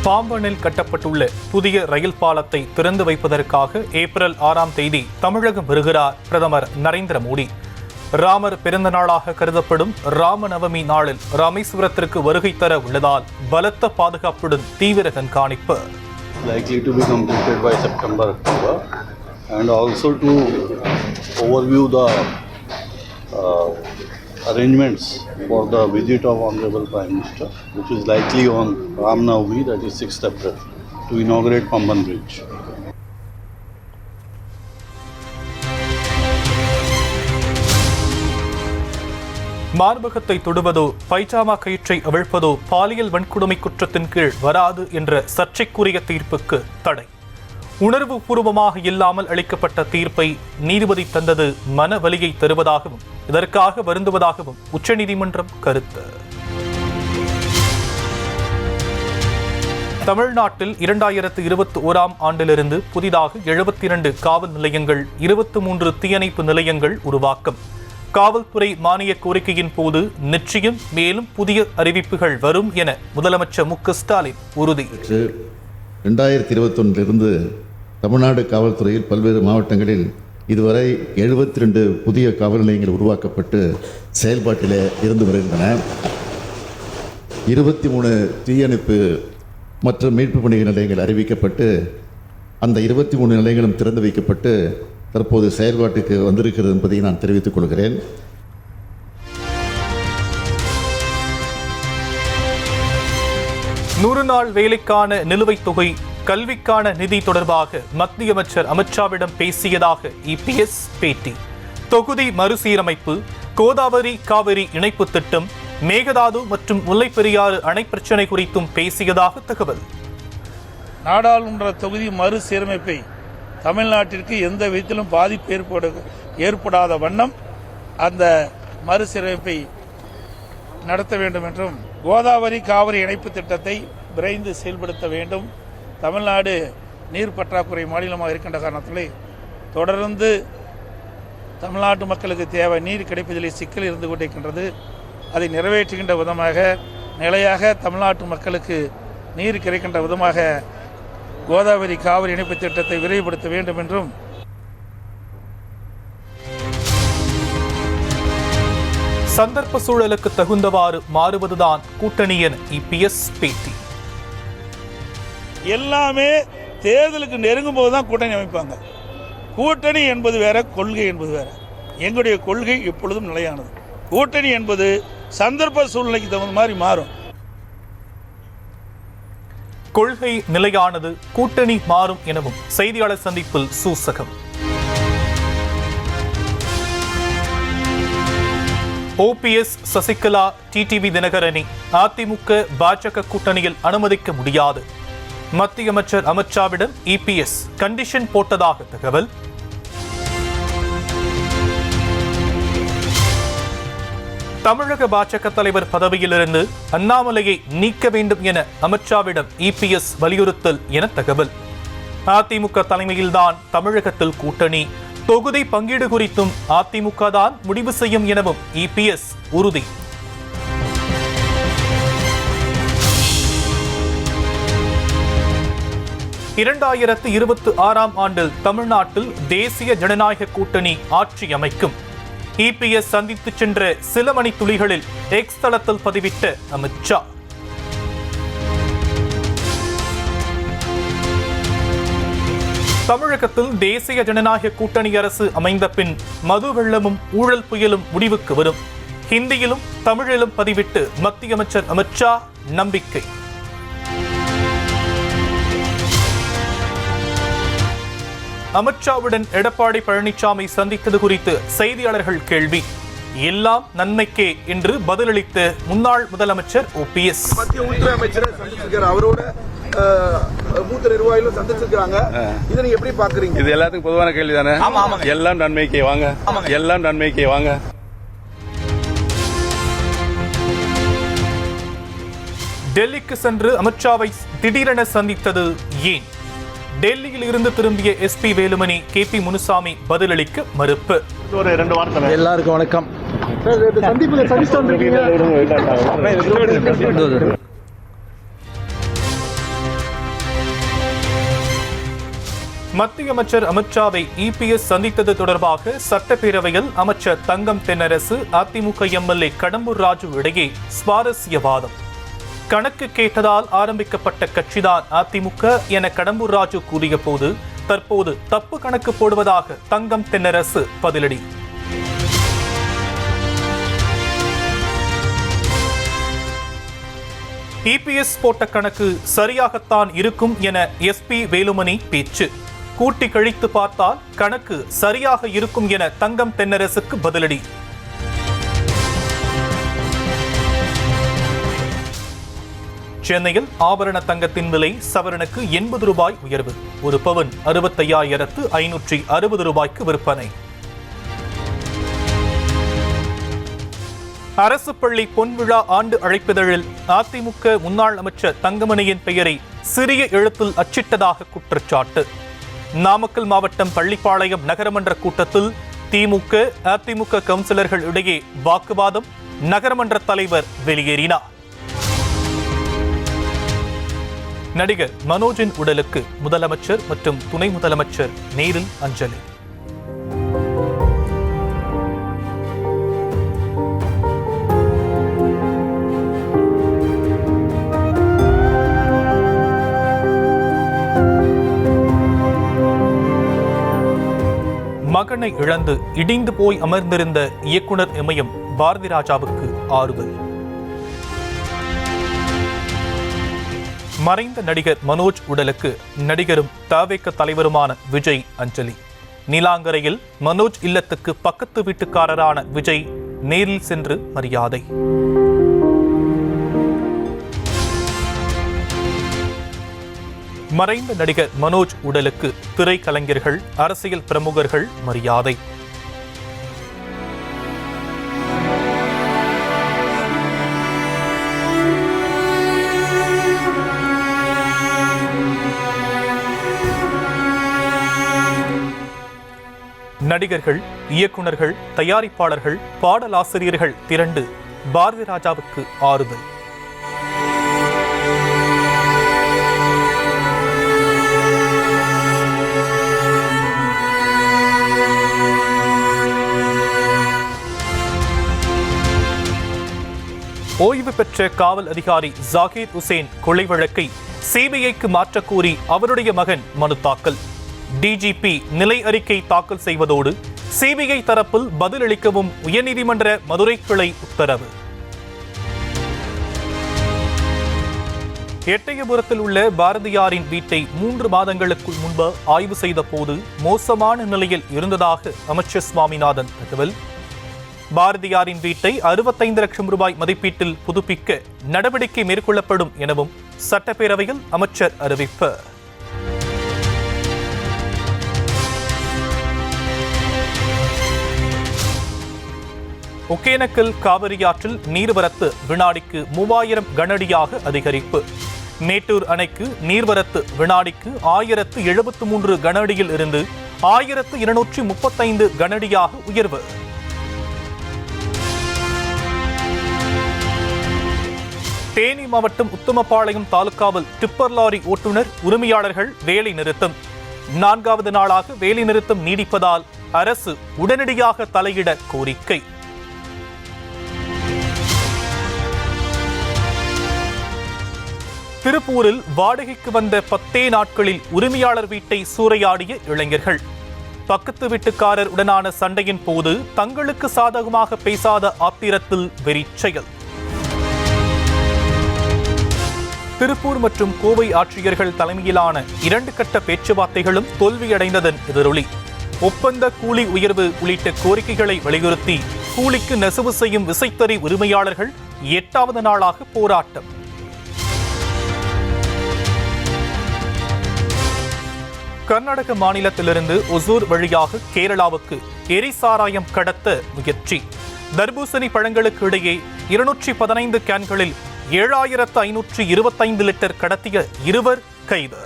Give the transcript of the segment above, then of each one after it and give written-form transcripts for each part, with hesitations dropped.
பாம்பனில் கட்டப்பட்டுள்ள புதிய ரயில் பாலத்தை திறந்து வைப்பதற்காக ஏப்ரல் 6ஆம் தேதி தமிழகம் வருகிறார் பிரதமர் நரேந்திர மோடி. ராமர் பிறந்த நாளாக கருதப்படும் ராமநவமி நாளில் ராமேஸ்வரத்திற்கு வருகை தர உள்ளதால் பலத்த பாதுகாப்புடன் தீவிர கண்காணிப்பு. Likely to be completed by September, October, and also to overview the arrangements for the visit of Honorable Prime Minister, which is likely on Ram Navami, that is 6th April, to inaugurate Pamban Bridge. மார்பகத்தை தொடுவதோ pyjama கயிற்றை அவிழ்ப்பதோ பாலியல் வன்கொடுமை குற்றத்தின் கீழ் வராது என்ற சர்ச்சைக்குரிய தீர்ப்புக்கு தடை. உணர்வு பூர்வமாக இல்லாமல் அளிக்கப்பட்ட தீர்ப்பை நீதிபதி தந்தது மன வலியை தருவதாகவும் இதற்காக வருந்துவதாகவும் உச்சநீதிமன்றம் கருத்து. தமிழ்நாட்டில் 2021ஆம் ஆண்டிலிருந்து புதிதாக 72 காவல் நிலையங்கள், 23 தீயணைப்பு நிலையங்கள் உருவாக்கம். காவல்துறை மானிய கோரிக்கையின் போது நிச்சயம் மேலும் புதிய அறிவிப்புகள் வரும் என முதலமைச்சர் மு.க.ஸ்டாலின் உறுதி. 2021 தமிழ்நாடு காவல்துறையில் பல்வேறு மாவட்டங்களில் இதுவரை 72 புதிய காவல் நிலையங்கள் உருவாக்கப்பட்டு செயல்பாட்டில் இருந்து வருகின்றன. 23 தீயணைப்பு மற்றும் மீட்பு பணிகள் நிலையங்கள் அறிவிக்கப்பட்டு அந்த 23 நிலையங்களும் திறந்து வைக்கப்பட்டு தற்போது செயல்பாட்டுக்கு வந்திருக்கிறது என்பதை நான் தெரிவித்துக் கொள்கிறேன். நூறு நாள் வேலைக்கான நிலுவைத் தொகை, கல்விக்கான நிதி தொடர்பாக மத்திய அமைச்சர் அமித்ஷாவிடம் பேசியதாக இபிஎஸ் பேட்டி. தொகுதி மறுசீரமைப்பு, கோதாவரி காவிரி இணைப்பு திட்டம், மேகதாது மற்றும் முல்லைப்பெரியாறு அணை பிரச்சினை குறித்தும் பேசியதாக தகவல். நாடாளுமன்ற தொகுதி மறுசீரமைப்பை தமிழ்நாட்டிற்கு எந்த விதத்திலும் பாதிப்பு ஏற்படாத வண்ணம் அந்த மறுசீரமைப்பை நடத்த வேண்டும் என்றும், கோதாவரி காவிரி இணைப்பு திட்டத்தை விரைந்து செயல்படுத்த வேண்டும். தமிழ்நாடு நீர் பற்றாக்குறை மாநிலமாக இருக்கின்ற காரணத்திலே தொடர்ந்து தமிழ்நாட்டு மக்களுக்கு தேவை நீர் கிடைப்பதிலே சிக்கல் இருந்து கொண்டிருக்கின்றது. அதை நிறைவேற்றுகின்ற விதமாக நிலையாக தமிழ்நாட்டு மக்களுக்கு நீர் கிடைக்கின்ற விதமாக கோதாவரி காவிரி இணைப்பு திட்டத்தை விரைவுபடுத்த வேண்டும் என்றும், சந்தர்ப்ப சூழலுக்கு தகுந்தவாறு மாறுவதுதான் கூட்டணி என இபிஎஸ் பேட்டி. எல்லாமே தேர்தலுக்கு நெருங்கும் போதுதான் கூட்டணி அமைப்பாங்க. கூட்டணி என்பது வேற, கொள்கை என்பது வேற. எங்களுடைய கொள்கை எப்பொழுதும் நிலையானது. கூட்டணி என்பது சந்தர்ப்ப சூழ்நிலைக்கு தகுந்த மாதிரி மாறும். கொள்கை நிலையானது, கூட்டணி மாறும் எனவும் செய்தியாளர் சந்திப்பில் சூசகம். ஓபிஎஸ், சசிகலா, டிடிவி தினகரனை அதிமுக பாஜக கூட்டணியில் அனுமதிக்க முடியாது. மத்திய அமைச்சர் அமித்ஷாவிடம் இபிஎஸ் கண்டிஷன் போட்டதாக தகவல். தமிழக பாஜக தலைவர் பதவியிலிருந்து அண்ணாமலையை நீக்க வேண்டும் என அமித்ஷாவிடம் இபிஎஸ் வலியுறுத்தல் என தகவல். அதிமுக தலைமையில்தான் தமிழகத்தில் கூட்டணி, தொகுதி பங்கீடு குறித்தும் அதிமுக தான் முடிவு செய்யும் எனவும் இபிஎஸ் உறுதி. இரண்டாயிரத்து 26ஆம் ஆண்டில் தமிழ்நாட்டில் தேசிய ஜனநாயக கூட்டணி ஆட்சி அமைக்கும். இபிஎஸ் சந்தித்து சென்ற சில மணி துளிகளில் எக்ஸ் தளத்தில் பதிவிட்ட அமித்ஷா. தமிழகத்தில் தேசிய ஜனநாயக கூட்டணி அரசு அமைந்த பின் மது வெள்ளமும் ஊழல் புயலும் முடிவுக்கு வரும். ஹிந்தியிலும் தமிழிலும் பதிவிட்டு மத்திய அமைச்சர் அமித்ஷா நம்பிக்கை. அமித்ஷாவுடன் எடப்பாடி பழனிசாமி சந்தித்தது குறித்து செய்தியாளர்கள் கேள்வி. எல்லாம் நன்மைக்கே என்று பதிலளித்த முன்னாள் முதலமைச்சர் ஓபிஎஸ். மத்திய உள்துறை அமைச்சரை சந்திச்சிருக்காரு, அவரோட மூத்த நிர்வாகிகளும் சந்திச்சிருக்காங்க. இதை நீங்க எப்படி பாக்குறீங்க? இது எல்லாத்துக்கும் பொதுவான கேள்வி தானே. எல்லாம் நன்மைக்கே வாங்க, எல்லாம் நன்மைக்கே வாங்க. டெல்லிக்கு சென்று அமித்ஷாவை திடீரென சந்தித்தது ஏன்? டெல்லியில் இருந்து திரும்பிய எஸ்பி வேலுமணி, கேபி முனுசாமி பதிலளிக்க மறுப்பு. எல்லாருக்கும் வணக்கம். மத்திய அமைச்சர் அமித்ஷாவை இபிஎஸ் சந்தித்தது தொடர்பாக சட்டப்பேரவையில் அமைச்சர் தங்கம் தென்னரசு அதிமுக எம்எல்ஏ கடம்பூர் ராஜு இடையே சுவாரஸ்யவாதம். கணக்கு கேட்டதால் ஆரம்பிக்கப்பட்ட கட்சிதான் அதிமுக என கடம்பூர் ராஜு கூறிய போது தற்போது தப்பு கணக்கு போடுவதாக தங்கம் தென்னரசு பதிலடி. இபிஎஸ் போட்ட கணக்கு சரியாகத்தான் இருக்கும் என எஸ்பி வேலுமணி பேச்சு. கூட்டி கழித்து பார்த்தால் கணக்கு சரியாக இருக்கும் என தங்கம் தென்னரசுக்கு பதிலடி. சென்னையில் ஆபரண தங்கத்தின் விலை சவரனுக்கு 80 ரூபாய் உயர்வு. ஒரு பவுன் 65,560 ரூபாய்க்கு விற்பனை. அரசு பள்ளி பொன்விழா ஆண்டு அழைப்பிதழில் அதிமுக முன்னாள் அமைச்சர் தங்கமணியின் பெயரை சிறிய எழுத்தில் அச்சிட்டதாக குற்றச்சாட்டு. நாமக்கல் மாவட்டம் பள்ளிப்பாளையம் நகரமன்ற கூட்டத்தில் திமுக அதிமுக கவுன்சிலர்கள் இடையே வாக்குவாதம். நகரமன்ற தலைவர் வெளியேறினார். நடிகர் மனோஜின் உடலுக்கு முதலமைச்சர் மற்றும் துணை முதலமைச்சர் நேரில் அஞ்சலி. மகனை இழந்து இடிந்து போய் அமர்ந்திருந்த இயக்குனர் இமயம் பாரதி ராஜாவுக்கு ஆறுதல். மறைந்த நடிகர் மனோஜ் உடலுக்கு நடிகரும் தவேக தலைவருமான விஜய் அஞ்சலி. நீலாங்கரையில் மனோஜ் இல்லத்துக்கு பக்கத்து வீட்டுக்காரரான விஜய் நேரில் சென்று மரியாதை. மறைந்த நடிகர் மனோஜ் உடலுக்கு திரைக்கலைஞர்கள் அரசியல் பிரமுகர்கள் மரியாதை. நடிகர்கள், இயக்குநர்கள், தயாரிப்பாளர்கள், பாடலாசிரியர்கள் திரண்டு பாரதி ராஜாவுக்கு ஆறுதல். ஓய்வு பெற்ற காவல் அதிகாரி ஜாகிர் உசேன் கொலை வழக்கை சிபிஐக்கு மாற்றக் கோரி அவருடைய மகன் மனு தாக்கல். டிஜிபி நிலை அறிக்கை தாக்கல் செய்வதோடு சிபிஐ தரப்பில் பதிலளிக்கவும் உயர்நீதிமன்ற மதுரை கிளை உத்தரவு. எட்டயபுரத்தில் உள்ள பாரதியாரின் வீட்டை 3 மாதங்களுக்கு முன்பு ஆய்வு செய்த போது மோசமான நிலையில் இருந்ததாக அமைச்சர் சுவாமிநாதன் தகவல். பாரதியாரின் வீட்டை 65 லட்சம் ரூபாய் மதிப்பீட்டில் புதுப்பிக்க நடவடிக்கை மேற்கொள்ளப்படும் எனவும் சட்டப்பேரவையில் அமைச்சர் அறிவிப்பு. ஒகேனக்கல் காவிரி ஆற்றில் நீர்வரத்து வினாடிக்கு 3000 கனஅடியாக அதிகரிப்பு. மேட்டூர் அணைக்கு நீர்வரத்து வினாடிக்கு 1073 கனஅடியில் இருந்து 1235 கனஅடியாக உயர்வு. தேனி மாவட்டம் உத்தமபாளையம் தாலுகாவில் டிப்பர் லாரி ஓட்டுநர் உரிமையாளர்கள் வேலை நிறுத்தம். 4வது நாளாக வேலை நிறுத்தம் நீடிப்பதால் அரசு உடனடியாக தலையிட கோரிக்கை. திருப்பூரில் வாடகைக்கு வந்த 10 நாட்களில் உரிமையாளர் வீட்டை சூறையாடிய இளைஞர்கள். பக்கத்து வீட்டுக்காரர் உடனான சண்டையின் போது தங்களுக்கு சாதகமாக பேசாத ஆத்திரத்தில் வெறிச்செயல். திருப்பூர் மற்றும் கோவை ஆட்சியர்கள் தலைமையிலான 2 கட்ட பேச்சுவார்த்தைகளும் தோல்வியடைந்ததன் எதிரொலி. ஒப்பந்த கூலி உயர்வு உள்ளிட்ட கோரிக்கைகளை வலியுறுத்தி கூலிக்கு நெசவு செய்யும் விசைத்தறி உரிமையாளர்கள் 8வது நாளாக போராட்டம். கர்நாடக மாநிலத்திலிருந்து ஒசூர் வழியாக கேரளாவுக்கு எரிசாராயம் கடத்த முயற்சி. தர்பூசணி பழங்களுக்கு இடையே 215 கேன்களில் 7525 லிட்டர் கடத்திய 2 கைது.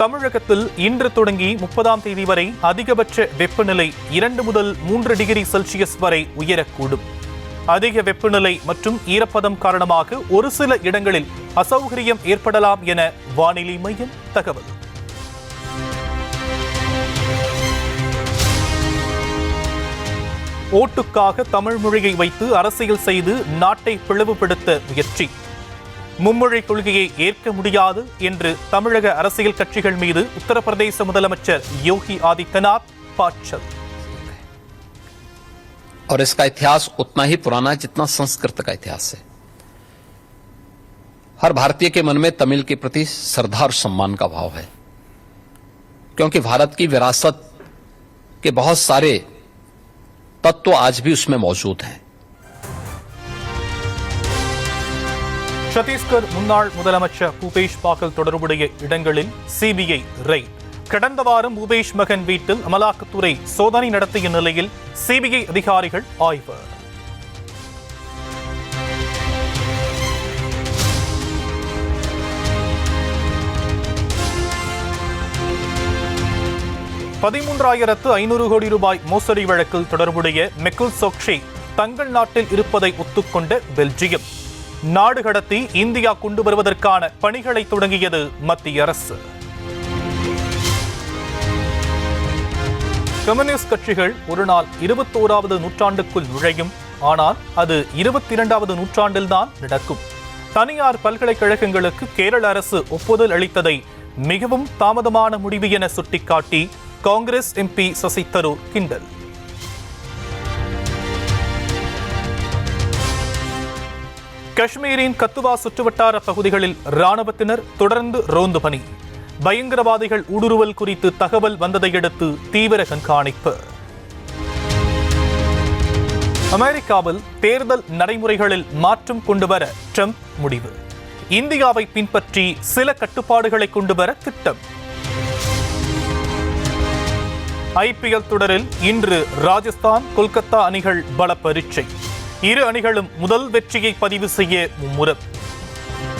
தமிழகத்தில் இன்று தொடங்கி 30ஆம் தேதி வரை அதிகபட்ச வெப்பநிலை 2 முதல் 3 டிகிரி செல்சியஸ் வரை உயரக்கூடும். அதிக வெப்பநிலை மற்றும் ஈரப்பதம் காரணமாக ஒரு சில இடங்களில் அசௌகரியம் ஏற்படலாம் என வானிலை மையம் தகவல். ஓட்டுக்காக தமிழ் மொழியை வைத்து அரசியல் செய்து நாட்டை பிளவுபடுத்த முயற்சி. மும்மொழி கொள்கையை ஏற்க முடியாது என்று தமிழக அரசியல் கட்சிகள் மீது உத்தரப்பிரதேச முதலமைச்சர் யோகி ஆதித்யநாத் பாச்சல். और इसका इतिहास उतना ही पुराना है जितना संस्कृत का इतिहास है. हर भारतीय के मन में तमिल के प्रति श्रद्धा और सम्मान का भाव है, क्योंकि भारत की विरासत के बहुत सारे तत्व आज भी उसमें मौजूद हैं. சத்தீஸ்கர் முன்னாள் முதலமைச்சர் பூபேஷ் பாகல் தொடர்புடைய இடங்களில் சிபிஐ ரெய்ட். கடந்த வாரம் பூபேஷ் மகன் வீட்டில் அமலாக்கத்துறை சோதனை நடத்திய நிலையில் சிபிஐ அதிகாரிகள் ஆய்வு. $13,500 கோடி மோசடி வழக்கில் தொடர்புடைய மெகுல் சோக்ஷி தங்கள் நாட்டில் இருப்பதை ஒத்துக்கொண்ட பெல்ஜியம் நாடு கடத்தி இந்தியா கொண்டு வருவதற்கான பணிகளை தொடங்கியது மத்திய அரசு. கம்யூனிஸ்ட் கட்சிகள் ஒரு நாள் 21வது நூற்றாண்டுக்குள் நுழையும், ஆனால் அது 22வது நூற்றாண்டில்தான் நடக்கும். தனியார் பல்கலைக்கழகங்களுக்கு கேரள அரசு ஒப்புதல் அளித்ததை மிகவும் தாமதமான முடிவு என சுட்டிக்காட்டி காங்கிரஸ் எம்பி சசி தரூர் கிண்டல். காஷ்மீரின் கத்துவா சுற்றுவட்டார பகுதிகளில் ராணுவத்தினர் தொடர்ந்து ரோந்து பணி. பயங்கரவாதிகள் ஊடுருவல் குறித்து தகவல் வந்ததையடுத்து தீவிர கண்காணிப்பு. அமெரிக்காவில் தேர்தல் நடைமுறைகளில் மாற்றம் கொண்டுவர ட்ரம்ப் முடிவு. இந்தியாவை பின்பற்றி சில கட்டுப்பாடுகளை கொண்டுவர திட்டம். ஐபிஎல் தொடரில் இன்று ராஜஸ்தான் கொல்கத்தா அணிகள் பல பரீட்சை. இரு அணிகளும் முதல் வெற்றியை பதிவு செய்ய மும்முரம்.